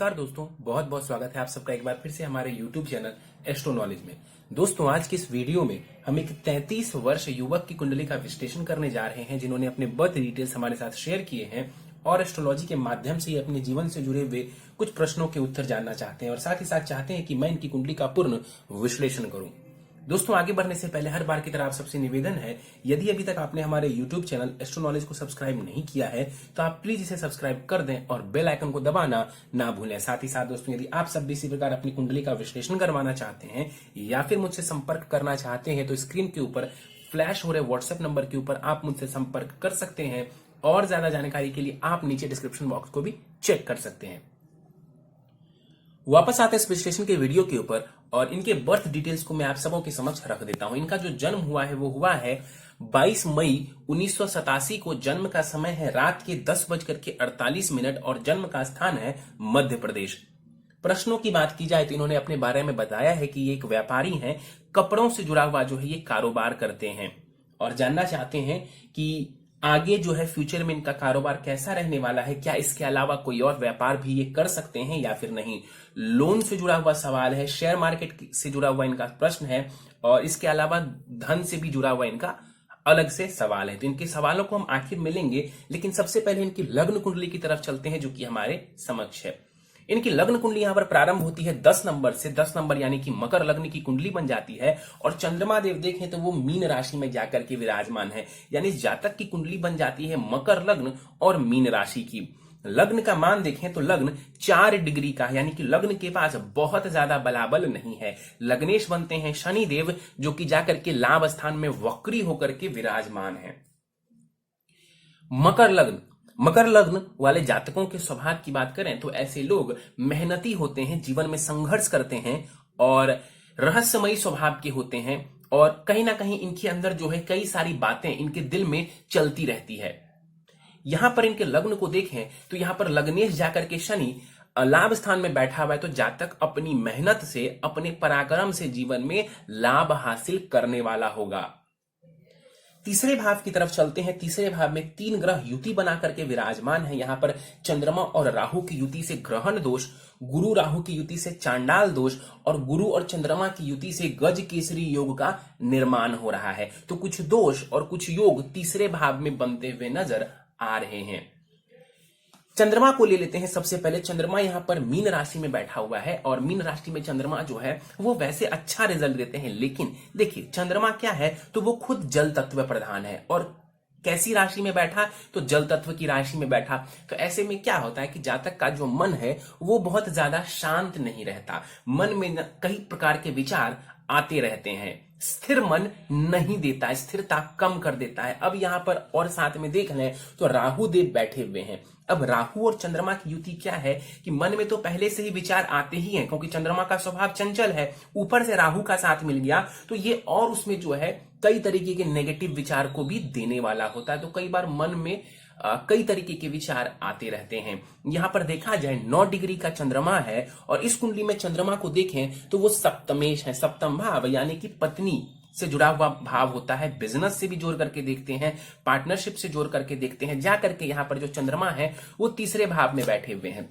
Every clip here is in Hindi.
नमस्कार दोस्तों, बहुत बहुत स्वागत है आप सबका एक बार फिर से हमारे YouTube चैनल एस्ट्रो नॉलेज में। दोस्तों, आज की इस वीडियो में हम एक 33 वर्ष युवक की कुंडली का विश्लेषण करने जा रहे हैं, जिन्होंने अपने बर्थ डिटेल्स हमारे साथ शेयर किए हैं और एस्ट्रोलॉजी के माध्यम से अपने जीवन से जुड़े हुए कुछ प्रश्नों के उत्तर जानना चाहते हैं और साथ ही साथ चाहते हैं कि मैं इनकी कुंडली का पूर्ण विश्लेषण करूं। दोस्तों, आगे बढ़ने से पहले हर बार की तरह आप सबसे निवेदन है, यदि अभी तक आपने हमारे YouTube चैनल एस्ट्रो नॉलेज को सब्सक्राइब नहीं किया है तो आप प्लीज इसे सब्सक्राइब कर दें और बेल आइकन को दबाना ना भूलें। साथ ही साथ दोस्तों, यदि आप सब भी इसी प्रकार अपनी कुंडली का विश्लेषण करवाना चाहते हैं या फिर मुझसे संपर्क करना चाहते हैं तो स्क्रीन के ऊपर फ्लैश हो रहे व्हाट्सएप नंबर के ऊपर आप मुझसे संपर्क कर सकते हैं और ज्यादा जानकारी के लिए आप नीचे डिस्क्रिप्शन बॉक्स को भी चेक कर सकते हैं। वापस आते हैं इस विश्लेषण के वीडियो के ऊपर और इनके बर्थ डिटेल्स को मैं आप सबों के समक्ष रख देता हूं। इनका जो जन्म हुआ है वो हुआ है 22 मई 1987 को। जन्म का समय है रात के 10:48 और जन्म का स्थान है मध्य प्रदेश। प्रश्नों की बात की जाए तो इन्होंने अपने बारे में बताया है कि ये एक व्यापारी हैं, कपड़ों से जुड़ा हुआ जो है ये कारोबार करते हैं और जानना चाहते हैं कि आगे जो है फ्यूचर में इनका कारोबार कैसा रहने वाला है, क्या इसके अलावा कोई और व्यापार भी ये कर सकते हैं या फिर नहीं। लोन से जुड़ा हुआ सवाल है, शेयर मार्केट से जुड़ा हुआ इनका प्रश्न है और इसके अलावा धन से भी जुड़ा हुआ इनका अलग से सवाल है। तो इनके सवालों को हम आखिर में लेंगे, लेकिन सबसे पहले इनकी लग्न कुंडली की तरफ चलते हैं जो कि हमारे समक्ष है। इनकी लग्न कुंडली यहां पर प्रारंभ होती है 10 नंबर से। 10 नंबर यानी कि मकर लग्न की कुंडली बन जाती है और चंद्रमा देव देखें तो वो मीन राशि में जाकर के विराजमान है, यानी जातक की कुंडली बन जाती है मकर लग्न और मीन राशि की। लग्न का मान देखें तो लग्न 4 डिग्री का, यानी कि लग्न के पास बहुत ज्यादा बलाबल नहीं है। लग्नेश बनते हैं शनि देव, जो कि जाकर के लाभ स्थान में वक्री होकर के विराजमान है। मकर लग्न वाले जातकों के स्वभाव की बात करें तो ऐसे लोग मेहनती होते हैं, जीवन में संघर्ष करते हैं और रहस्यमयी स्वभाव के होते हैं और कहीं ना कहीं इनके अंदर जो है कई सारी बातें इनके दिल में चलती रहती है। यहां पर इनके लग्न को देखें तो यहां पर लग्नेश जाकर के शनि लाभ स्थान में बैठा हुआ है, तो जातक अपनी मेहनत से, अपने पराक्रम से जीवन में लाभ हासिल करने वाला होगा। तीसरे भाव की तरफ चलते हैं। तीसरे भाव में 3 ग्रह युति बना करके विराजमान है। यहां पर चंद्रमा और राहु की युति से ग्रहण दोष, गुरु राहु की युति से चांडाल दोष और गुरु और चंद्रमा की युति से गज केसरी योग का निर्माण हो रहा है। तो कुछ दोष और कुछ योग तीसरे भाव में बनते हुए नजर आ रहे हैं। चंद्रमा को ले लेते हैं सबसे पहले। चंद्रमा यहां पर मीन राशि में बैठा हुआ है और मीन राशि में चंद्रमा जो है वो वैसे अच्छा रिजल्ट देते हैं, लेकिन देखिए चंद्रमा क्या है तो वो खुद जल तत्व प्रधान है और कैसी राशि में बैठा तो जल तत्व की राशि में बैठा। तो ऐसे में क्या होता है कि जातक का जो मन है वो बहुत ज्यादा शांत नहीं रहता, मन में कई प्रकार के विचार आते रहते हैं, स्थिर मन नहीं देता है, स्थिरता कम कर देता है। अब यहां पर और साथ में देख लें तो राहु देव बैठे हुए हैं। अब राहु और चंद्रमा की युति क्या है कि मन में तो पहले से ही विचार आते ही हैं, क्योंकि चंद्रमा का स्वभाव चंचल है, ऊपर से राहु का साथ मिल गया तो ये और उसमें जो है कई तरीके के नेगेटिव विचार को भी देने वाला होता है। तो कई बार मन में कई तरीके के विचार आते रहते हैं। यहां पर देखा जाए 9 डिग्री का चंद्रमा है और इस कुंडली में चंद्रमा को देखें तो वो सप्तमेश है। सप्तम भाव यानी कि पत्नी से जुड़ा हुआ भाव होता है। बिजनेस से भी जोड़ करके देखते हैं, पार्टनरशिप से जोड़ करके देखते हैं। जाकर के यहां पर जो चंद्रमा है वो तीसरे भाव में बैठे हुए हैं।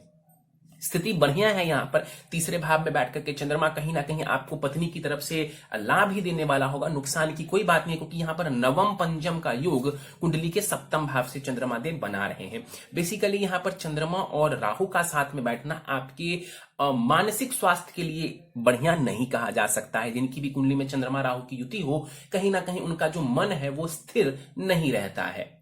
स्थिति बढ़िया है। यहां पर तीसरे भाव में बैठ करके चंद्रमा कहीं ना कहीं आपको पत्नी की तरफ से लाभ ही देने वाला होगा, नुकसान की कोई बात नहीं, क्योंकि यहां पर नवम पंचम का योग कुंडली के सप्तम भाव से चंद्रमा देव बना रहे हैं। बेसिकली यहां पर चंद्रमा और राहु का साथ में बैठना आपके मानसिक स्वास्थ्य के लिए बढ़िया नहीं कहा जा सकता है। जिनकी भी कुंडली में चंद्रमा राहु की युति हो, कहीं ना कहीं उनका जो मन है वो स्थिर नहीं रहता है।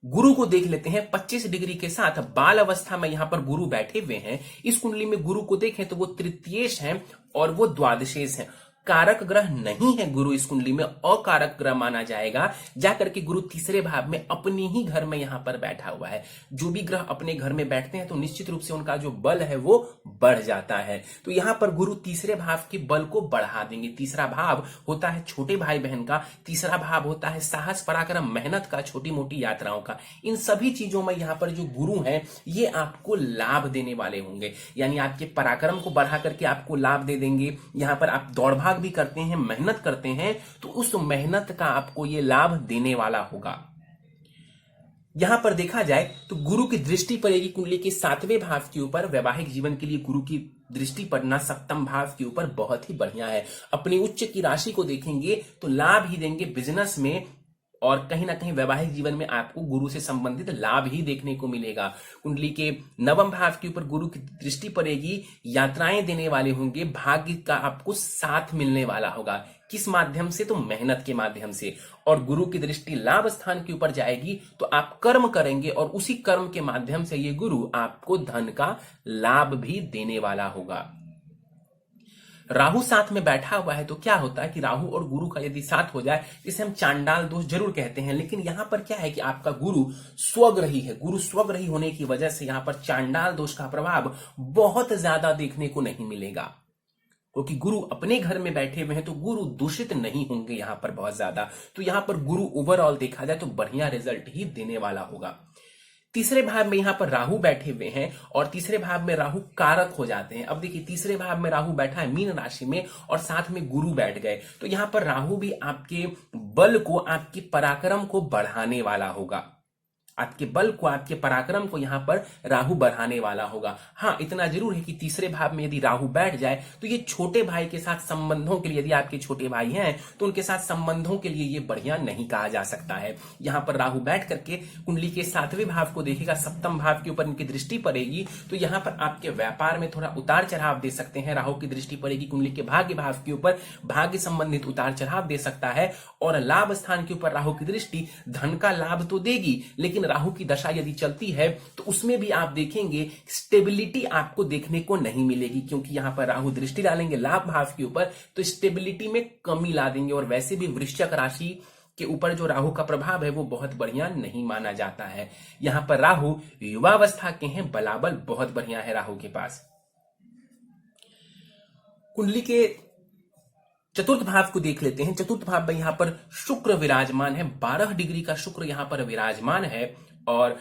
गुरु को देख लेते हैं। 25 डिग्री के साथ बाल अवस्था में यहां पर गुरु बैठे हुए हैं। इस कुंडली में गुरु को देखें तो वो तृतीयेश हैं और वो द्वादशेश हैं। कारक ग्रह नहीं है गुरु इस कुंडली में, अकारक ग्रह माना जाएगा। जाकर के गुरु तीसरे भाव में अपने ही घर में यहां पर बैठा हुआ है। जो भी ग्रह अपने घर में बैठते हैं तो निश्चित रूप से उनका जो बल है वो बढ़ जाता है। तो यहां पर गुरु तीसरे भाव के बल को बढ़ा देंगे। तीसरा भाव होता है छोटे भाई बहन का, तीसरा भाव होता है साहस पराक्रम मेहनत का, छोटी मोटी यात्राओं का। इन सभी चीजों में यहां पर जो गुरु हैं ये आपको लाभ देने वाले होंगे, यानी आपके पराक्रम को बढ़ा करके आपको लाभ दे देंगे। यहां पर आप दौड़ भाग भी करते हैं, मेहनत करते हैं, तो उस मेहनत का आपको ये लाभ देने वाला होगा। यहां पर देखा जाए तो गुरु की दृष्टि पड़ेगी कुंडली के 7वें भाव के ऊपर। वैवाहिक जीवन के लिए गुरु की दृष्टि पड़ना 7वें भाव के ऊपर बहुत ही बढ़िया है। अपनी उच्च की राशि को देखेंगे तो लाभ ही देंगे बिजनेस में, और कहीं ना कहीं वैवाहिक जीवन में आपको गुरु से संबंधित लाभ ही देखने को मिलेगा। कुंडली के 9वें भाव के ऊपर गुरु की दृष्टि पड़ेगी, यात्राएं देने वाले होंगे, भाग्य का आपको साथ मिलने वाला होगा। किस माध्यम से? तो मेहनत के माध्यम से। और गुरु की दृष्टि लाभ स्थान के ऊपर जाएगी तो आप कर्म करेंगे और उसी कर्म के माध्यम से ये गुरु आपको धन का लाभ भी देने वाला होगा। राहु साथ में बैठा हुआ है तो क्या होता है कि राहु और गुरु का यदि साथ हो जाए, इसे हम चांडाल दोष जरूर कहते हैं, लेकिन यहां पर क्या है कि आपका गुरु स्वग्रही है। गुरु स्वग्रही होने की वजह से यहां पर चांडाल दोष का प्रभाव बहुत ज्यादा देखने को नहीं मिलेगा, क्योंकि गुरु अपने घर में बैठे हुए हैं तो गुरु दूषित नहीं होंगे यहां पर बहुत ज्यादा। तो यहां पर गुरु ओवरऑल देखा जाए तो बढ़िया रिजल्ट ही देने वाला होगा। तीसरे भाव में यहां पर राहु बैठे हुए हैं और तीसरे भाव में राहु कारक हो जाते हैं। अब देखिए तीसरे भाव में राहु बैठा है मीन राशि में और साथ में गुरु बैठ गए, तो यहां पर राहु भी आपके बल को, आपके पराक्रम को बढ़ाने वाला होगा। आपके बल को, आपके पराक्रम को यहां पर राहु बढ़ाने वाला होगा। हाँ, इतना जरूर है कि तीसरे भाव में यदि राहु बैठ जाए तो ये छोटे भाई के साथ संबंधों के लिए, यदि आपके छोटे भाई हैं तो उनके साथ संबंधों के लिए ये बढ़िया नहीं कहा जा सकता है। यहां पर राहु बैठ करके कुंडली के 7वें भाव को देखेगा, 7वें भाव के ऊपर इनकी दृष्टि पड़ेगी तो यहां पर आपके व्यापार में थोड़ा उतार चढ़ाव दे सकते हैं। राहु की दृष्टि पड़ेगी कुंडली के भाग्य भाव के ऊपर, भाग्य संबंधित उतार चढ़ाव दे सकता है। और लाभ स्थान के ऊपर राहु की दृष्टि धन का लाभ तो देगी, लेकिन राहु की दशा यदि चलती है तो उसमें भी आप देखेंगे स्टेबिलिटी आपको देखने को नहीं मिलेगी, क्योंकि यहां पर राहु दृष्टि डालेंगे लाभ भाव के ऊपर तो स्टेबिलिटी में कमी ला देंगे। और वैसे भी वृश्चिक राशि के ऊपर जो राहु का प्रभाव है वो बहुत बढ़िया नहीं माना जाता है। यहां पर राहु युवावस्था के हैं, बलाबल बहुत बढ़िया है राहु के पास। कुंडली के चतुर्थ भाव को देख लेते हैं। चतुर्थ भाव में यहां पर शुक्र विराजमान है, 12 डिग्री का शुक्र यहां पर विराजमान है और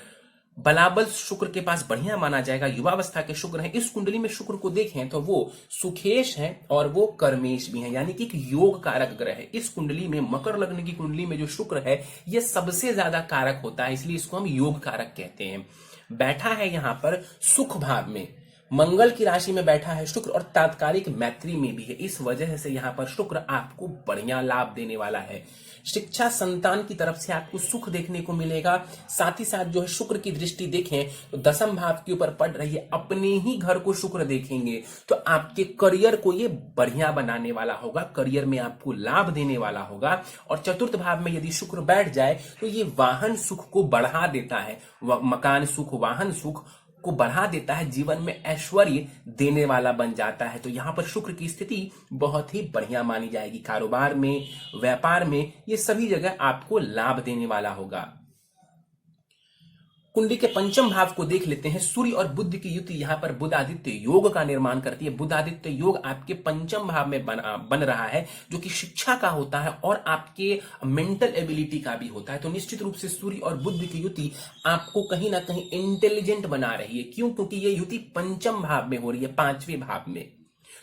बलाबल शुक्र के पास बढ़िया माना जाएगा। युवावस्था के शुक्र हैं। इस कुंडली में शुक्र को देखें तो वो सुखेश है और वो कर्मेश भी है, यानी कि एक योग कारक ग्रह है। इस कुंडली में, मकर लग्न की कुंडली में जो शुक्र है ये सबसे ज्यादा कारक होता है, इसलिए इसको हम योग कारक कहते हैं। बैठा है यहां पर सुख भाव में, मंगल की राशि में बैठा है शुक्र और तात्कालिक मैत्री में भी है। इस वजह से यहां पर शुक्र आपको बढ़िया लाभ देने वाला है। शिक्षा, संतान की तरफ से आपको सुख देखने को मिलेगा। साथ ही साथ जो है शुक्र की दृष्टि देखें तो 10वें भाव के ऊपर पड़ रही है, अपने ही घर को शुक्र देखेंगे तो आपके करियर को ये बढ़िया बनाने वाला होगा, करियर में आपको लाभ देने वाला होगा। और चतुर्थ भाव में यदि शुक्र बैठ जाए तो ये वाहन सुख को बढ़ा देता है, मकान सुख, वाहन सुख को बढ़ा देता है, जीवन में ऐश्वर्य देने वाला बन जाता है। तो यहां पर शुक्र की स्थिति बहुत ही बढ़िया मानी जाएगी। कारोबार में, व्यापार में, ये सभी जगह आपको लाभ देने वाला होगा। कुंडली के 5वें भाव को देख लेते हैं। सूर्य और बुध की युति यहां पर बुध आदित्य योग का निर्माण करती है। बुध आदित्य योग आपके 5वें भाव में बन रहा है, जो कि शिक्षा का होता है और आपके मेंटल एबिलिटी का भी होता है। तो निश्चित रूप से सूर्य और बुध की युति आपको कहीं ना कहीं इंटेलिजेंट बना रही है। क्यों? क्योंकि ये युति 5वें भाव में हो रही है, 5वें भाव में।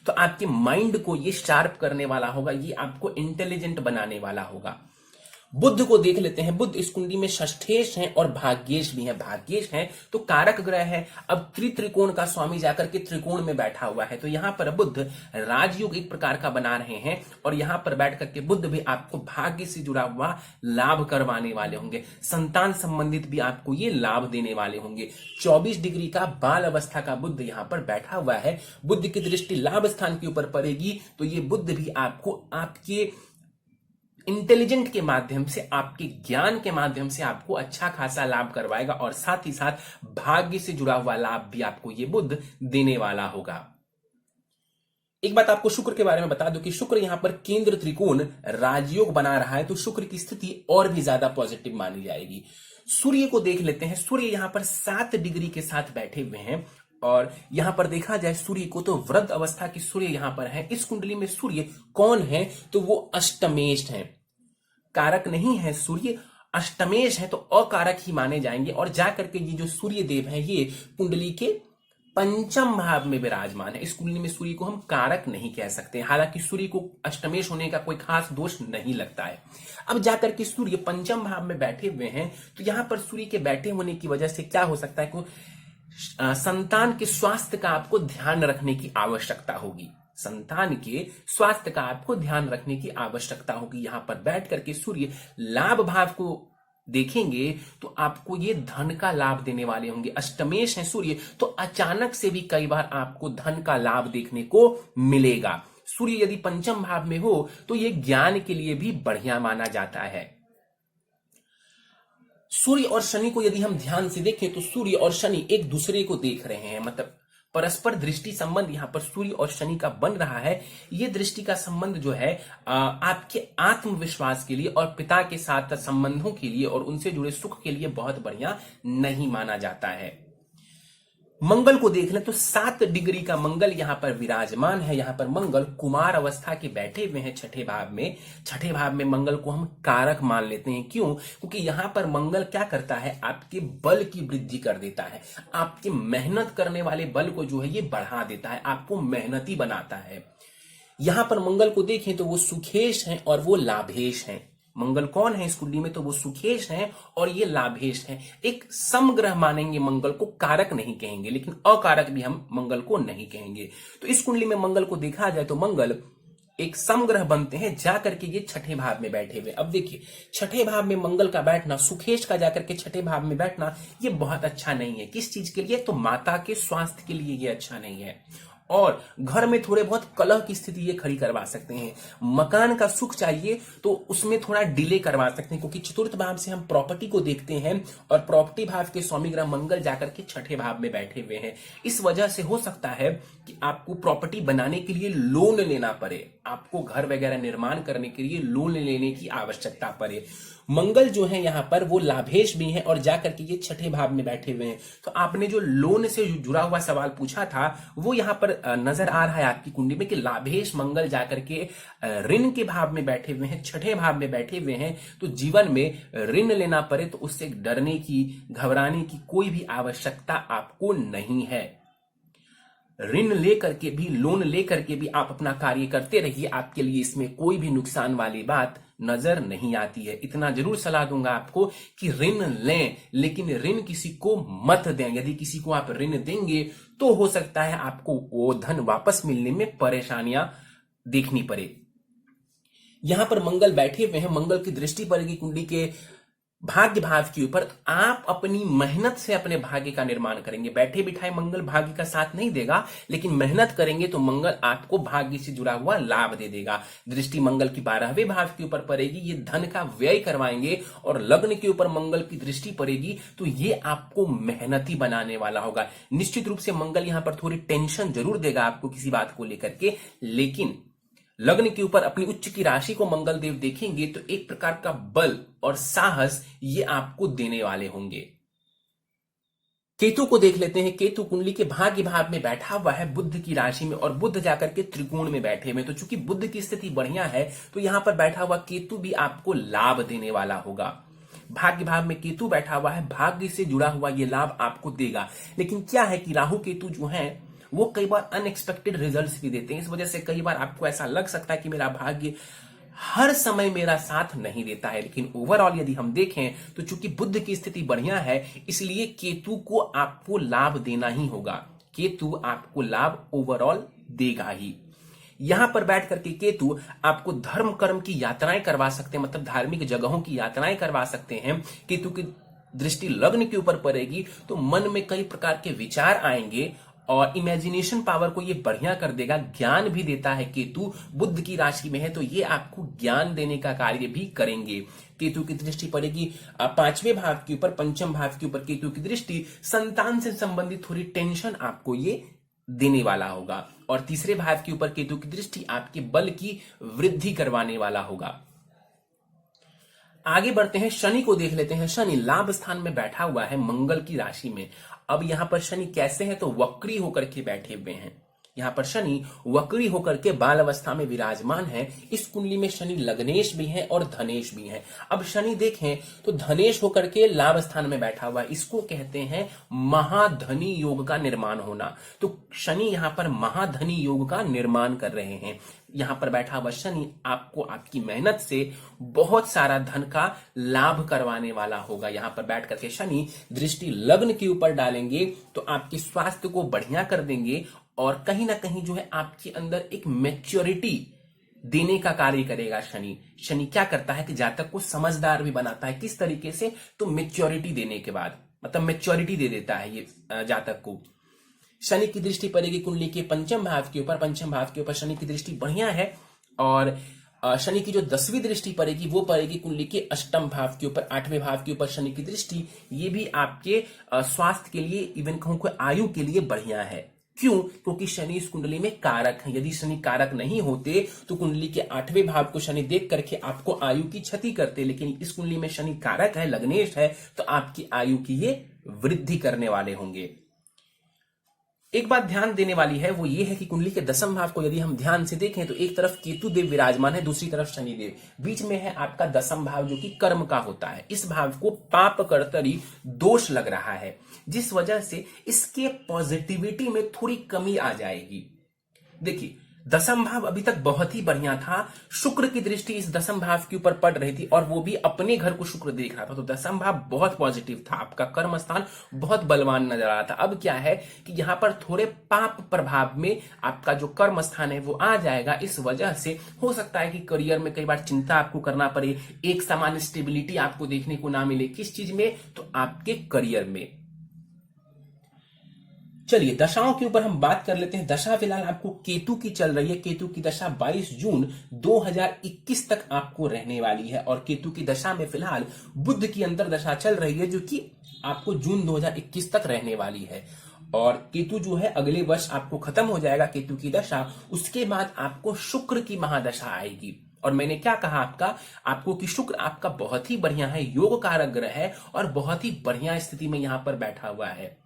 तो आपके माइंड को ये शार्प करने वाला होगा, ये आपको इंटेलिजेंट बनाने वाला होगा। बुध को देख लेते हैं। बुध इस कुंडली में षष्ठेश हैं और भाग्येश भी हैं। भाग्येश हैं तो कारक ग्रह है। अब त्रिकोण का स्वामी जाकर के त्रिकोण में बैठा हुआ है, तो यहां पर बुध राजयोग एक प्रकार का बना रहे हैं और यहां पर बैठ करके बुध भी आपको भाग्य से जुड़ा हुआ लाभ करवाने वाले होंगे। संतान संबंधित भी आपको ये लाभ देने वाले होंगे। 24 डिग्री का बाल अवस्था का बुध यहां पर बैठा हुआ है। बुध की दृष्टि लाभ स्थान के ऊपर पड़ेगी तो ये बुध भी आपको आपके इंटेलिजेंट के माध्यम से, आपके ज्ञान के माध्यम से आपको अच्छा खासा लाभ करवाएगा और साथ ही साथ भाग्य से जुड़ा हुआ लाभ भी आपको ये बुध देने वाला होगा। एक बात आपको शुक्र के बारे में बता दूं कि शुक्र यहां पर केंद्र त्रिकोण राजयोग बना रहा है, तो शुक्र की स्थिति और भी ज्यादा पॉजिटिव मानी जाएगी। सूर्य को देख लेते हैं। सूर्य यहां पर 7 डिग्री के साथ बैठे हुए हैं और यहां पर देखा जाए सूर्य को तो वृद्ध अवस्था की सूर्य यहां पर है। इस कुंडली में सूर्य कौन है? तो वो अष्टमेश है, कारक नहीं है। सूर्य अष्टमेश है तो अकारक ही माने जाएंगे। और जाकर के ये जो सूर्य देव है ये कुंडली के पंचम भाव में विराजमान है। इस कुंडली में सूर्य को हम कारक नहीं कह सकते, हालांकि सूर्य को अष्टमेश होने का कोई खास दोष नहीं लगता है। अब जाकर के सूर्य पंचम भाव में बैठे हुए हैं, तो यहां पर सूर्य के बैठे होने की वजह से क्या हो सकता है कि संतान के स्वास्थ्य का आपको ध्यान रखने की आवश्यकता होगी। संतान के स्वास्थ्य का आपको ध्यान रखने की आवश्यकता होगी। यहां पर बैठ करके सूर्य लाभ भाव को देखेंगे तो आपको ये धन का लाभ देने वाले होंगे। अष्टमेश है सूर्य, तो अचानक से भी कई बार आपको धन का लाभ देखने को मिलेगा। सूर्य यदि पंचम भाव में हो तो ये ज्ञान के लिए भी बढ़िया माना जाता है। सूर्य और शनि को यदि हम ध्यान से देखें तो सूर्य और शनि एक दूसरे को देख रहे हैं, मतलब परस्पर दृष्टि संबंध यहां पर सूर्य और शनि का बन रहा है। यह दृष्टि का संबंध जो है आपके आत्मविश्वास के लिए और पिता के साथ संबंधों के लिए और उनसे जुड़े सुख के लिए बहुत बढ़िया नहीं माना जाता है। मंगल को देख लें तो 7 डिग्री का मंगल यहां पर विराजमान है। यहां पर मंगल कुमार अवस्था के बैठे हुए हैं छठे भाव में। छठे भाव में मंगल को हम कारक मान लेते हैं। क्यों? क्योंकि यहां पर मंगल क्या करता है, आपके बल की वृद्धि कर देता है। आपके मेहनत करने वाले बल को जो है ये बढ़ा देता है, आपको मेहनती बनाता है। यहां पर मंगल को देखें तो वो सुखेश हैं और वो लाभेश हैं। मंगल कौन है इस कुंडली में, तो वो सुखेश हैं और ये लाभेश हैं। एक समग्रह मानेंगे मंगल को, कारक नहीं कहेंगे, लेकिन अकारक भी हम मंगल को नहीं कहेंगे। तो इस कुंडली में मंगल को देखा जाए तो मंगल एक समग्रह बनते हैं जाकर के ये छठे भाव में बैठे हुए। अब देखिए छठे भाव में मंगल का बैठना, सुखेश का जाकर के छठे भाव में बैठना, ये बहुत अच्छा नहीं है। किस चीज के लिए? तो माता के स्वास्थ्य के लिए ये अच्छा नहीं है और घर में थोड़े बहुत कलह की स्थिति ये खड़ी करवा सकते हैं। मकान का सुख चाहिए तो उसमें थोड़ा डिले करवा सकते हैं, क्योंकि चतुर्थ भाव से हम प्रॉपर्टी को देखते हैं और प्रॉपर्टी भाव के स्वामी ग्रह मंगल जाकर के छठे भाव में बैठे हुए हैं। इस वजह से हो सकता है कि आपको प्रॉपर्टी बनाने के लिए लोन लेना पड़े, आपको घर वगैरह निर्माण करने के लिए लोन लेने की आवश्यकता पड़े। मंगल जो है यहां पर वो लाभेश भी है और जाकर के ये छठे भाव में बैठे हुए हैं। तो आपने जो लोन से जुड़ा हुआ सवाल पूछा था वो यहां पर नजर आ रहा है आपकी कुंडली में कि लाभेश मंगल जाकर के ऋण के भाव में बैठे हुए हैं, छठे भाव में बैठे हुए हैं। तो जीवन में ऋण लेना पड़े तो उससे डरने की, घबराने की कोई भी आवश्यकता आपको नहीं है। ऋण लेकर के भी, लोन लेकर के भी आप अपना कार्य करते रहिए, आपके लिए इसमें कोई भी नुकसान वाली बात नजर नहीं आती है। इतना जरूर सलाह दूंगा आपको कि ऋण लें, लेकिन ऋण किसी को मत दें। यदि किसी को आप ऋण देंगे तो हो सकता है आपको वो धन वापस मिलने में परेशानियां देखनी पड़े। यहां पर मंगल बैठे हुए हैं, मंगल की दृष्टि पड़ेगी कुंडली के भाग्य भाव के ऊपर। आप अपनी मेहनत से अपने भाग्य का निर्माण करेंगे। बैठे बिठाए मंगल भाग्य का साथ नहीं देगा, लेकिन मेहनत करेंगे तो मंगल आपको भाग्य से जुड़ा हुआ लाभ दे देगा। दृष्टि मंगल की 12वें भाव के ऊपर पड़ेगी, ये धन का व्यय करवाएंगे और लग्न के ऊपर मंगल की दृष्टि पड़ेगी तो ये आपको मेहनती बनाने वाला होगा। निश्चित रूप से मंगल यहां पर थोड़ी टेंशन जरूर देगा आपको किसी बात को लेकर के, लेकिन लग्न के ऊपर अपनी उच्च की राशि को मंगल देव देखेंगे तो एक प्रकार का बल और साहस ये आपको देने वाले होंगे। केतु को देख लेते हैं। केतु कुंडली के भाग्य भाव में बैठा हुआ है बुध की राशि में और बुध जाकर के त्रिकोण में बैठे हुए। तो चूंकि बुध की स्थिति बढ़िया है तो यहां पर बैठा हुआ केतु भी आपको लाभ देने वाला होगा। भाग्य भाव में केतु बैठा हुआ है, भाग्य से जुड़ा हुआ ये लाभ आपको देगा। लेकिन क्या है कि राहु केतु जो है वो कई बार अनएक्सपेक्टेड रिजल्ट्स भी देते हैं। इस वजह से कई बार आपको ऐसा लग सकता है कि मेरा भाग्य हर समय मेरा साथ नहीं देता है, लेकिन ओवरऑल यदि हम देखें तो चूंकि बुध की स्थिति बढ़िया है इसलिए केतु को आपको लाभ देना ही होगा। केतु आपको लाभ ओवरऑल देगा ही। यहां पर बैठ करके केतु आपको धर्म कर्म की यात्राएं करवा सकते हैं, मतलब धार्मिक जगहों की यात्राएं करवा सकते हैं। केतु की दृष्टि लग्न के ऊपर पड़ेगी तो मन में कई प्रकार के विचार आएंगे और इमेजिनेशन पावर को ये बढ़िया कर देगा। ज्ञान भी देता है केतु, बुध की राशि में है तो ये आपको ज्ञान देने का कार्य भी करेंगे। केतु की दृष्टि पड़ेगी 5वें भाव के ऊपर, पंचम भाव के ऊपर केतु की दृष्टि, संतान से संबंधित थोड़ी टेंशन आपको ये देने वाला होगा। और तीसरे भाव के ऊपर केतु की दृष्टि आपके बल की वृद्धि करवाने वाला होगा। आगे बढ़ते हैं, शनि को देख लेते हैं। शनि लाभ स्थान में बैठा हुआ है मंगल की राशि में। अब यहां पर शनि कैसे हैं तो वक्री होकर के बैठे हुए हैं। यहाँ पर शनि वक्री होकर के बाल अवस्था में विराजमान है। इस कुंडली में शनि लग्नेश भी है और धनेश भी है। अब शनि देखें तो धनेश होकर के लाभ स्थान में बैठा हुआ है, इसको कहते हैं महाधनी योग का निर्माण होना। तो शनि यहाँ पर महाधनी योग का निर्माण कर रहे हैं। यहां पर बैठा हुआ शनि आपको आपकी मेहनत से बहुत सारा धन का लाभ करवाने वाला होगा। यहां पर बैठ करके शनि दृष्टि लग्न के ऊपर डालेंगे तो आपके स्वास्थ्य को बढ़िया कर देंगे और कहीं ना कहीं जो है आपके अंदर एक मैच्योरिटी देने का कार्य करेगा शनि। शनि क्या करता है कि जातक को समझदार भी बनाता है। किस तरीके से? तो मैच्योरिटी देने के बाद, मतलब मैच्योरिटी दे देता है ये जातक को। शनि की दृष्टि पड़ेगी कुंडली के पंचम भाव के ऊपर। पंचम भाव के ऊपर शनि की दृष्टि बढ़िया है। और शनि की जो 10वीं दृष्टि पड़ेगी वो पड़ेगी कुंडली के अष्टम भाव के ऊपर। 8वें भाव के ऊपर शनि की दृष्टि, ये भी आपके स्वास्थ्य के लिए, इवन कहूं को आयु के लिए बढ़िया है। क्यों? क्योंकि शनि इस कुंडली में कारक है। यदि शनि कारक नहीं होते तो कुंडली के 8वें भाव को शनि देख करके आपको आयु की क्षति करते, लेकिन इस कुंडली में शनि कारक है, लग्नेश है, तो आपकी आयु की ये वृद्धि करने वाले होंगे। एक बात ध्यान देने वाली है वो ये है कि कुंडली के 10वें भाव को यदि हम ध्यान से देखें तो एक तरफ केतु देव विराजमान है, दूसरी तरफ शनि देव, बीच में है आपका 10वां भाव जो कि कर्म का होता है। इस भाव को पाप कर्तरी दोष लग रहा है, जिस वजह से इसके पॉजिटिविटी में थोड़ी कमी आ जाएगी। देखिए 10वां भाव अभी तक बहुत ही बढ़िया था। शुक्र की दृष्टि इस 10वें भाव के ऊपर पड़ रही थी और वो भी अपने घर को शुक्र देख रहा था, तो 10वां भाव बहुत पॉजिटिव था, आपका कर्म स्थान बहुत बलवान नजर आ रहा था। अब क्या है कि यहां पर थोड़े पाप प्रभाव में आपका जो कर्म स्थान है वो आ जाएगा। इस वजह से हो सकता है कि करियर में कई बार चिंता आपको करना पड़े, एक समान स्टेबिलिटी आपको देखने को ना मिले। किस चीज में? तो आपके करियर में। चलिए दशाओं के ऊपर हम बात कर लेते हैं। दशा फिलहाल आपको केतु की चल रही है। केतु की दशा 22 जून 2021 तक आपको रहने वाली है और केतु की दशा में फिलहाल बुध की अंतर दशा चल रही है जो कि आपको जून 2021 तक रहने वाली है। और केतु जो है अगले वर्ष आपको खत्म हो जाएगा केतु की दशा। उसके बाद आपको शुक्र की महादशा आएगी। और मैंने क्या कहा आपको कि शुक्र आपका बहुत ही बढ़िया है, योग कारक ग्रह है और बहुत ही बढ़िया स्थिति में यहां पर बैठा हुआ है।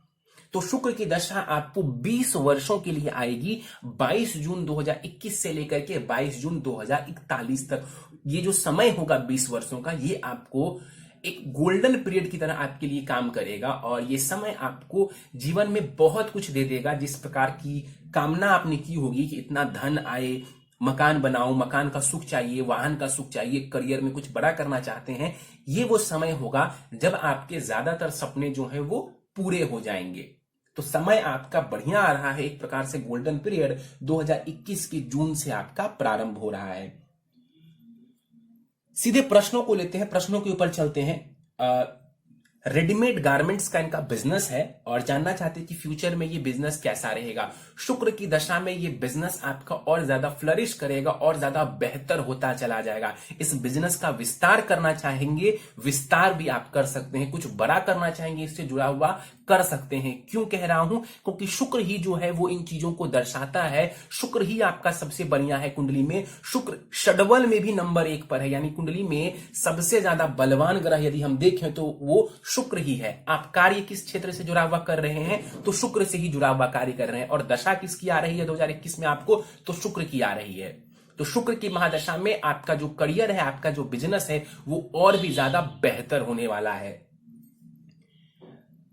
तो शुक्र की दशा आपको 20 वर्षों के लिए आएगी, 22 जून 2021 से लेकर के 22 जून 2041 तक। ये जो समय होगा 20 वर्षों का, ये आपको एक गोल्डन पीरियड की तरह आपके लिए काम करेगा और ये समय आपको जीवन में बहुत कुछ दे देगा। जिस प्रकार की कामना आपने की होगी कि इतना धन आए, मकान बनाओ, मकान का सुख चाहिए, वाहन का सुख चाहिए, करियर में कुछ बड़ा करना चाहते हैं, ये वो समय होगा जब आपके ज्यादातर सपने जो है वो पूरे हो जाएंगे। तो समय आपका बढ़िया आ रहा है, एक प्रकार से गोल्डन पीरियड 2021 की जून से आपका प्रारंभ हो रहा है। सीधे प्रश्नों को लेते हैं, प्रश्नों के ऊपर चलते हैं। रेडीमेड गारमेंट्स का इनका बिजनेस है और जानना चाहते हैं कि फ्यूचर में ये बिजनेस कैसा रहेगा। शुक्र की दशा में ये बिजनेस आपका और ज्यादा फ्लरिश करेगा और ज्यादा बेहतर होता चला जाएगा। इस बिजनेस का विस्तार करना चाहेंगे, विस्तार भी आप कर सकते हैं, कुछ बड़ा करना चाहेंगे इससे जुड़ा हुआ कर सकते हैं। क्यों कह रहा हूं? क्योंकि शुक्र ही जो है वो इन चीजों को दर्शाता है। शुक्र ही आपका सबसे बढ़िया है कुंडली में। शुक्र षडबल में भी नंबर 1 पर है, यानी कुंडली में सबसे ज्यादा बलवान ग्रह यदि हम देखें तो वो शुक्र ही है। आप कार्य किस क्षेत्र से जुड़ा हुआ कर रहे हैं? तो शुक्र से ही जुड़ा हुआ कार्य कर रहे हैं। और दशा किसकी आ रही है 2021 में आपको? तो शुक्र की आ रही है। तो शुक्र की महादशा में आपका जो करियर है, आपका जो बिजनेस है, वो और भी ज्यादा बेहतर होने वाला है।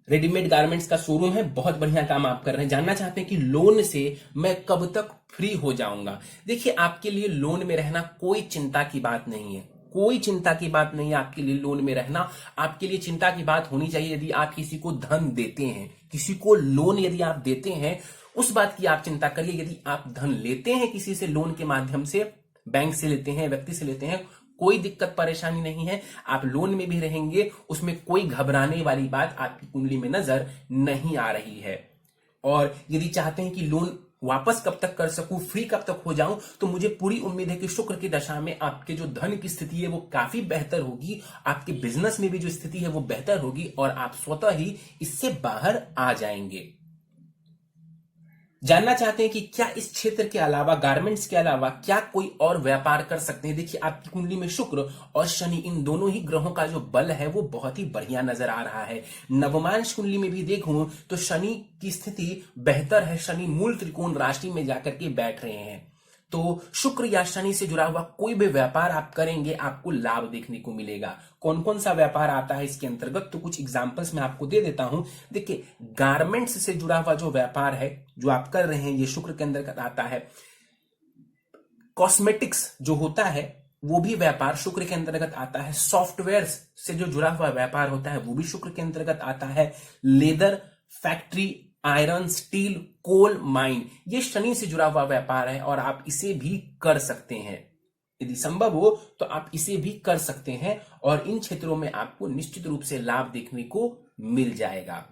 रेडीमेड गारमेंट्स का शोरूम है, बहुत बढ़िया काम आप कर रहे हैं। जानना चाहते हैं कि लोन से मैं कब तक फ्री हो जाऊंगा? देखिए आपके लिए लोन में रहना कोई चिंता की बात नहीं है, कोई चिंता की बात नहीं है आपके लिए लोन में रहना। आपके लिए चिंता की बात होनी चाहिए यदि आप किसी को धन देते हैं, किसी को लोन यदि आप देते हैं, उस बात की आप चिंता करिए। यदि आप धन लेते हैं किसी से लोन के माध्यम से, बैंक से लेते हैं, व्यक्ति से लेते हैं, कोई दिक्कत परेशानी नहीं है, आप लोन में भी रहेंगे, उसमें कोई घबराने वाली बात आपकी कुंडली में नजर नहीं आ रही है। और यदि चाहते हैं कि लोन वापस कब तक कर सकूं, फ्री कब तक हो जाऊं, तो मुझे पूरी उम्मीद है कि शुक्र की दशा में आपके जो धन की स्थिति है वो काफी बेहतर होगी, आपके बिजनेस में भी जो स्थिति है वो बेहतर होगी और आप स्वतः ही इससे बाहर आ जाएंगे। जानना चाहते हैं कि क्या इस क्षेत्र के अलावा, गारमेंट्स के अलावा, क्या कोई और व्यापार कर सकते हैं। देखिए, आपकी कुंडली में शुक्र और शनि, इन दोनों ही ग्रहों का जो बल है वो बहुत ही बढ़िया नजर आ रहा है। नवमांश कुंडली में भी देखूं तो शनि की स्थिति बेहतर है। शनि मूल त्रिकोण राशि में जाकर के बैठ रहे हैं, तो शुक्र या शनि से जुड़ा हुआ कोई भी व्यापार आप करेंगे, आपको लाभ देखने को मिलेगा। कौन कौन सा व्यापार आता है इसके अंतर्गत, तो कुछ एग्जांपल्स मैं आपको दे देता हूं। देखिए, गारमेंट्स से जुड़ा हुआ जो व्यापार है जो आप कर रहे हैं, ये शुक्र के अंतर्गत आता है। कॉस्मेटिक्स जो होता है वो भी व्यापार शुक्र के अंतर्गत आता है। सॉफ्टवेयर से जो जुड़ा हुआ व्यापार होता है वो भी शुक्र के अंतर्गत आता है। Leather factory, iron, steel, coal mine, ये शनि से जुड़ा हुआ व्यापार है और आप इसे भी कर सकते हैं। यदि संभव हो तो आप इसे भी कर सकते हैं और इन क्षेत्रों में आपको निश्चित रूप से लाभ देखने को मिल जाएगा।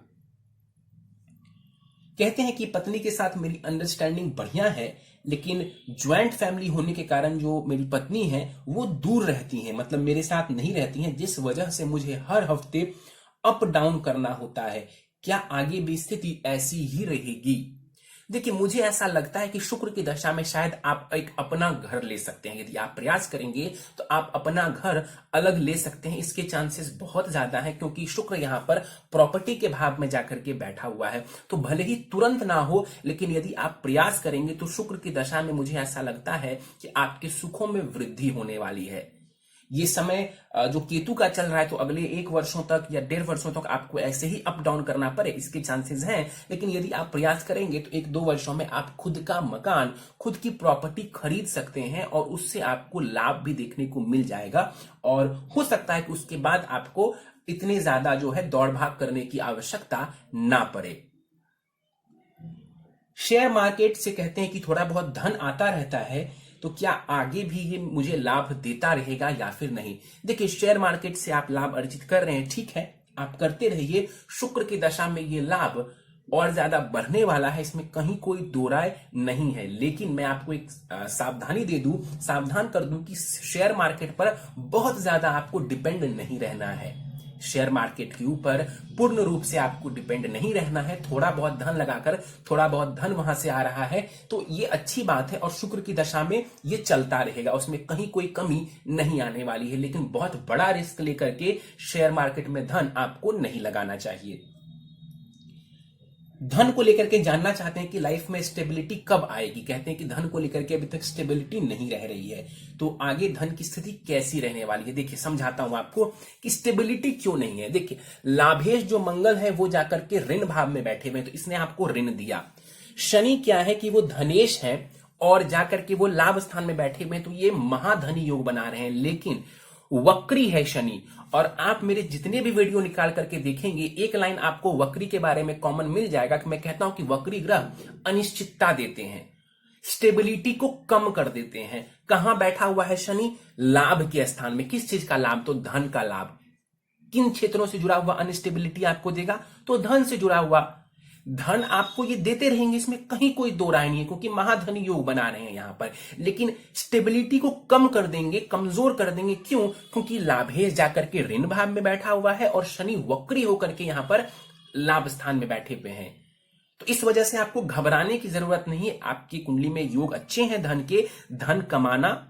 कहते हैं कि पत्नी के साथ मेरी अंडरस्टैंडिंग बढ़िया है, लेकिन ज्वाइंट फैमिली होने के कारण जो मेरी पत्नी है वो दूर रहती है, मतलब मेरे साथ नहीं रहती हैं, जिस वजह से मुझे हर हफ्ते अप डाउन करना होता है। क्या आगे भी स्थिति ऐसी ही रहेगी? देखिए, मुझे ऐसा लगता है कि शुक्र की दशा में शायद आप एक अपना घर ले सकते हैं। यदि आप प्रयास करेंगे तो आप अपना घर अलग ले सकते हैं। इसके चांसेस बहुत ज्यादा हैं, क्योंकि शुक्र यहां पर प्रॉपर्टी के भाव में जाकर के बैठा हुआ है। तो भले ही तुरंत ना हो, लेकिन यदि आप प्रयास करेंगे तो शुक्र की दशा में मुझे ऐसा लगता है कि आपके सुखों में वृद्धि होने वाली है। ये समय जो केतु का चल रहा है, तो अगले 1 वर्षों तक या 1.5 वर्षों तक आपको ऐसे ही अप डाउन करना पड़े, इसके चांसेस हैं। लेकिन यदि आप प्रयास करेंगे तो 1-2 वर्षों में आप खुद का मकान, खुद की प्रॉपर्टी खरीद सकते हैं और उससे आपको लाभ भी देखने को मिल जाएगा। और हो सकता है कि उसके बाद आपको इतने ज्यादा जो है दौड़ भाग करने की आवश्यकता ना पड़े। शेयर मार्केट से कहते हैं कि थोड़ा बहुत धन आता रहता है, तो क्या आगे भी ये मुझे लाभ देता रहेगा या फिर नहीं? देखिए, शेयर मार्केट से आप लाभ अर्जित कर रहे हैं, ठीक है, आप करते रहिए। शुक्र की दशा में ये लाभ और ज्यादा बढ़ने वाला है, इसमें कहीं कोई दो राय नहीं है। लेकिन मैं आपको एक सावधानी दे दूं, सावधान कर दूं कि शेयर मार्केट पर बहुत ज्यादा आपको डिपेंड नहीं रहना है। शेयर मार्केट के ऊपर पूर्ण रूप से आपको डिपेंड नहीं रहना है। थोड़ा बहुत धन लगाकर, थोड़ा बहुत धन वहां से आ रहा है तो ये अच्छी बात है और शुक्र की दशा में ये चलता रहेगा, उसमें कहीं कोई कमी नहीं आने वाली है। लेकिन बहुत बड़ा रिस्क लेकर के शेयर मार्केट में धन आपको नहीं लगाना चाहिए। धन को लेकर के जानना चाहते हैं कि लाइफ में स्टेबिलिटी कब आएगी। कहते हैं कि धन को लेकर के अभी तक स्टेबिलिटी नहीं रह रही है, तो आगे धन की स्थिति कैसी रहने वाली है। देखिए, समझाता हूं आपको कि स्टेबिलिटी क्यों नहीं है। देखिए, लाभेश जो मंगल है वो जाकर के ऋण भाव में बैठे हुए हैं, तो इसने आपको ऋण दिया। शनि क्या है कि वो धनेश है और जाकर के वो लाभ स्थान में बैठे हुए हैं, तो ये महाधनी योग बना रहे हैं। लेकिन वक्री है शनि, और आप मेरे जितने भी वीडियो निकाल करके देखेंगे, एक लाइन आपको वक्री के बारे में कॉमन मिल जाएगा कि मैं कहता हूं कि वक्री ग्रह अनिश्चितता देते हैं, स्टेबिलिटी को कम कर देते हैं। कहां बैठा हुआ है शनि? लाभ के स्थान में। किस चीज का लाभ? तो धन का लाभ। किन क्षेत्रों से जुड़ा हुआ अनस्टेबिलिटी आपको देगा? तो धन से जुड़ा हुआ धन आपको ये देते रहेंगे, इसमें कहीं कोई दो राय नहीं है, क्योंकि महाधन योग बना रहे हैं यहां पर। लेकिन स्टेबिलिटी को कम कर देंगे, कमजोर कर देंगे। क्यों? क्योंकि लाभेश जाकर के ऋण भाव में बैठा हुआ है और शनि वक्री होकर के यहां पर लाभ स्थान में बैठे हुए हैं। तो इस वजह से आपको घबराने की जरूरत नहीं है। आपकी कुंडली में योग अच्छे हैं धन के, धन कमाना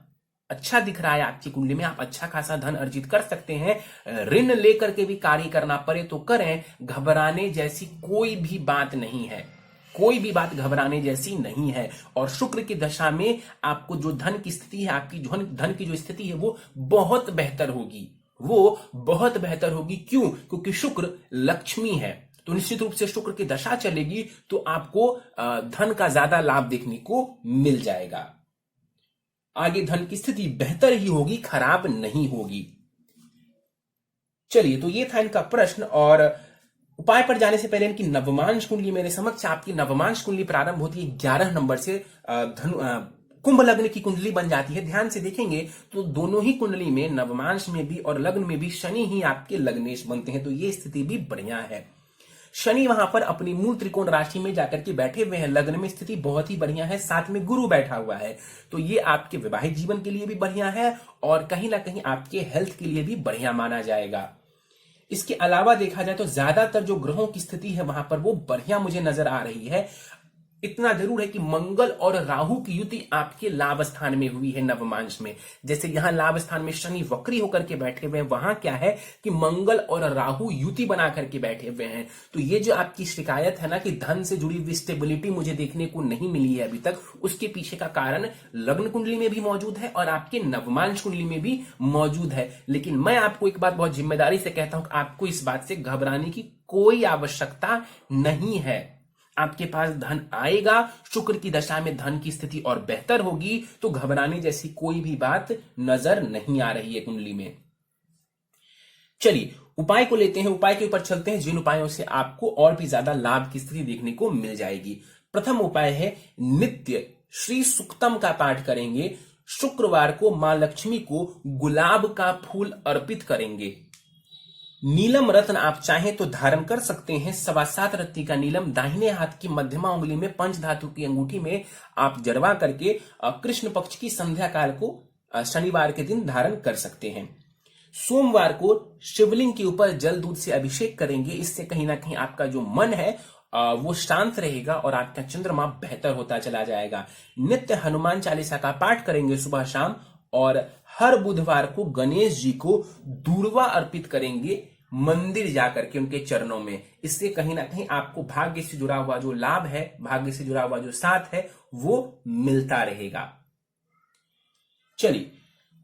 अच्छा दिख रहा है आपकी कुंडली में, आप अच्छा खासा धन अर्जित कर सकते हैं। ऋण लेकर के भी कार्य करना पड़े तो करें, घबराने जैसी कोई भी बात नहीं है, कोई भी बात घबराने जैसी नहीं है। और शुक्र की दशा में आपको जो धन की स्थिति है, आपकी धन की जो स्थिति है वो बहुत बेहतर होगी, वो बहुत बेहतर होगी। क्यों? क्योंकि शुक्र लक्ष्मी है, तो निश्चित रूप से शुक्र की दशा चलेगी तो आपको धन का ज्यादा लाभ देखने को मिल जाएगा। आगे धन की स्थिति बेहतर ही होगी, खराब नहीं होगी। चलिए, तो ये था इनका प्रश्न। और उपाय पर जाने से पहले इनकी नवमांश कुंडली मेरे समक्ष, आपकी नवमांश कुंडली प्रारंभ होती है 11 नंबर से, कुंभ लग्न की कुंडली बन जाती है। ध्यान से देखेंगे तो दोनों ही कुंडली में, नवमांश में भी और लग्न में भी शनि ही आपके लग्नेश बनते हैं, तो ये स्थिति भी बढ़िया है। शनि वहां पर अपनी मूल त्रिकोण राशि में जाकर के बैठे हुए हैं, लग्न में स्थिति बहुत ही बढ़िया है, साथ में गुरु बैठा हुआ है, तो ये आपके वैवाहिक जीवन के लिए भी बढ़िया है और कहीं ना कहीं आपके हेल्थ के लिए भी बढ़िया माना जाएगा। इसके अलावा देखा जाए तो ज्यादातर जो ग्रहों की स्थिति है वहां पर वो बढ़िया मुझे नजर आ रही है। इतना जरूर है कि मंगल और राहु की युति आपके लाभ स्थान में हुई है नवमांश में। जैसे यहां लाभ स्थान में शनि वक्री होकर के बैठे हुए हैं, वहां क्या है कि मंगल और राहु युति बना करके बैठे हुए हैं। तो ये जो आपकी शिकायत है ना कि धन से जुड़ी हुई स्टेबिलिटी मुझे देखने को नहीं मिली है अभी तक, उसके पीछे का कारण लग्न कुंडली में भी मौजूद है और आपके नवमांश कुंडली में भी मौजूद है। लेकिन मैं आपको एक बात बहुत जिम्मेदारी से कहता हूं कि आपको इस बात से घबराने की कोई आवश्यकता नहीं है। आपके पास धन आएगा, शुक्र की दशा में धन की स्थिति और बेहतर होगी, तो घबराने जैसी कोई भी बात नजर नहीं आ रही है कुंडली में। चलिए उपाय को लेते हैं, उपाय के ऊपर चलते हैं, जिन उपायों से आपको और भी ज्यादा लाभ की स्थिति देखने को मिल जाएगी। प्रथम उपाय है नित्य श्री सुक्तम का पाठ करेंगे। शुक्रवार को मां लक्ष्मी को गुलाब का फूल अर्पित करेंगे। नीलम रत्न आप चाहें तो धारण कर सकते हैं। 7.25 रत्ती का नीलम दाहिने हाथ की मध्यमा उंगली में पंच धातु की अंगूठी में आप जड़वा करके कृष्ण पक्ष की संध्या काल को शनिवार के दिन धारण कर सकते हैं। सोमवार को शिवलिंग के ऊपर जल दूध से अभिषेक करेंगे। इससे कहीं ना कहीं आपका जो मन है वो शांत रहेगा और आपका चंद्रमा बेहतर होता चला जाएगा। नित्य हनुमान चालीसा का पाठ करेंगे सुबह शाम, और हर बुधवार को गणेश जी को दूर्वा अर्पित करेंगे मंदिर जाकर के उनके चरणों में। इससे कहीं ना कहीं आपको भाग्य से जुड़ा हुआ जो लाभ है, भाग्य से जुड़ा हुआ जो साथ है, वो मिलता रहेगा। चलिए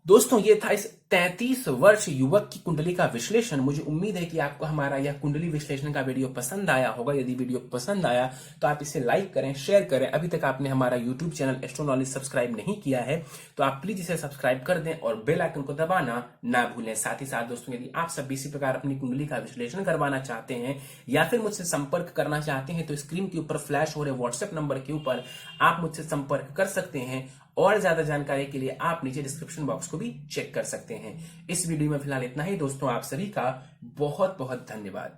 दोस्तों, ये था इस 33 वर्ष युवक की कुंडली का विश्लेषण। मुझे उम्मीद है कि आपको हमारा यह कुंडली विश्लेषण का वीडियो पसंद आया होगा। यदि वीडियो पसंद आया तो आप इसे लाइक करें, शेयर करें। अभी तक आपने हमारा YouTube channel astro knowledge subscribe नहीं किया है तो आप प्लीज इसे सब्सक्राइब कर दें और बेल आइकन को दबाना ना भूलें। साथ ही साथ दोस्तों, यदि आप सब इसी प्रकार अपनी कुंडली का विश्लेषण करवाना चाहते हैं या फिर मुझसे संपर्क करना चाहते हैं तो स्क्रीन के ऊपर फ्लैश हो रहे व्हाट्सएप नंबर के ऊपर आप मुझसे संपर्क कर सकते हैं। और ज्यादा जानकारी के लिए आप नीचे डिस्क्रिप्शन बॉक्स को भी चेक कर सकते हैं। इस वीडियो में फिलहाल इतना ही दोस्तों, आप सभी का बहुत बहुत धन्यवाद।